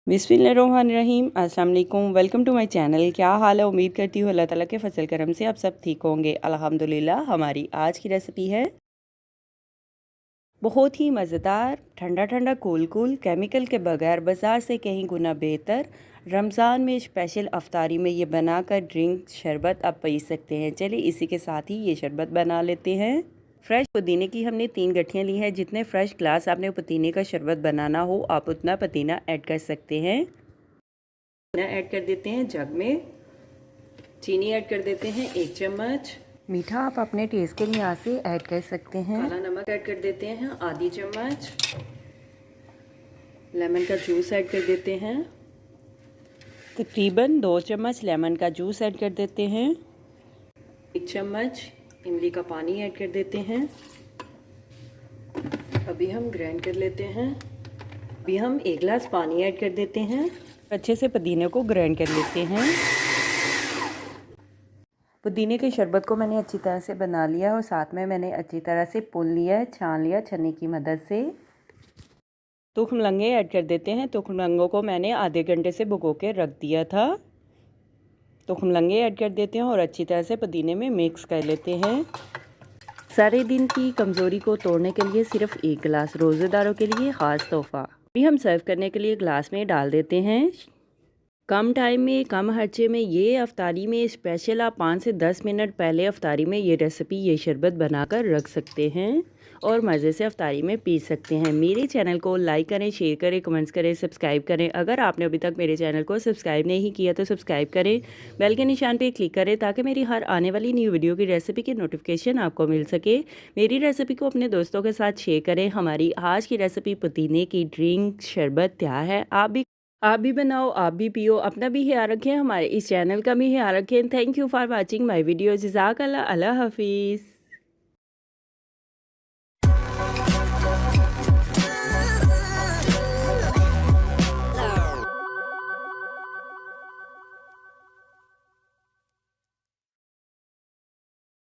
बिस्मिल्लाहिर्रहमानिर्रहीम। अस्सलाम वालेकुम। Welcome to my channel. क्या हाल है? उम्मीद करती हूँ अल्लाह ताला के फजल करम से आप सब ठीक होंगे। अल्हम्दुलिल्लाह। हमारी आज की रेसिपी है बहुत ही मज़ेदार, ठंडा ठंडा कूल कूल, केमिकल के बगैर बाज़ार से कहीं गुना बेहतर। रमज़ान में स्पेशल अफ्तारी में ये बनाकर ड्रिंक शरबत आप पी सकते हैं। चलिए इसी के साथ ही ये शरबत बना लेते हैं। फ्रेश पुदीने की हमने 3 गठियाँ ली हैं। जितने फ्रेश ग्लास आपने पुदीने का शरबत बनाना हो आप उतना पुदीना ऐड कर सकते हैं। ऐड कर देते हैं जग में। चीनी ऐड कर देते हैं 1 चम्मच। मीठा आप अपने टेस्ट के लिहाज से ऐड कर सकते हैं। काला नमक ऐड कर देते हैं आधी चम्मच। लेमन का जूस ऐड कर देते हैं। तकरीबन 2 चम्मच लेमन का जूस ऐड कर देते हैं। 1 चम्मच इमली का पानी ऐड कर देते हैं। अभी हम ग्राइंड कर लेते हैं। अभी हम 1 गिलास पानी ऐड कर देते हैं। अच्छे से पुदीने को ग्राइंड कर लेते हैं। पुदीने के शरबत को मैंने अच्छी तरह से बना लिया और साथ में मैंने अच्छी तरह से पुल लिया, छान लिया छन्नी की मदद से। तुखमलंगे ऐड कर देते हैं। तुखमलंगों को मैंने आधे घंटे से भिगो के रख दिया था। तुखमलंगे ऐड कर देते हैं और अच्छी तरह से पुदीने में मिक्स कर लेते हैं। सारे दिन की कमज़ोरी को तोड़ने के लिए सिर्फ 1 गिलास, रोज़ेदारों के लिए ख़ास तोहफ़ा। अभी हम सर्व करने के लिए ग्लास में डाल देते हैं। कम टाइम में कम खर्चे में ये अफ्तारी में स्पेशल आप 5 से 10 मिनट पहले अफ्तारी में ये रेसिपी, ये शरबत बनाकर रख सकते हैं और मज़े से अफ्तारी में पी सकते हैं। मेरे चैनल को लाइक करें, शेयर करें, कमेंट्स करें, सब्सक्राइब करें। अगर आपने अभी तक मेरे चैनल को सब्सक्राइब नहीं किया तो सब्सक्राइब करें, बेल के निशान पर क्लिक करें ताकि मेरी हर आने वाली न्यू वीडियो की रेसिपी की नोटिफिकेशन आपको मिल सके। मेरी रेसिपी को अपने दोस्तों के साथ शेयर करें। हमारी आज की रेसिपी पुदीने की ड्रिंक शरबत तैयार है। आप भी बनाओ, आप भी पियो, अपना भी ख्याल रखें, हमारे इस चैनल का भी ख्याल रखें। Thank you for watching my video. जज़ाकल्लाह। अल्लाह हाफिज़।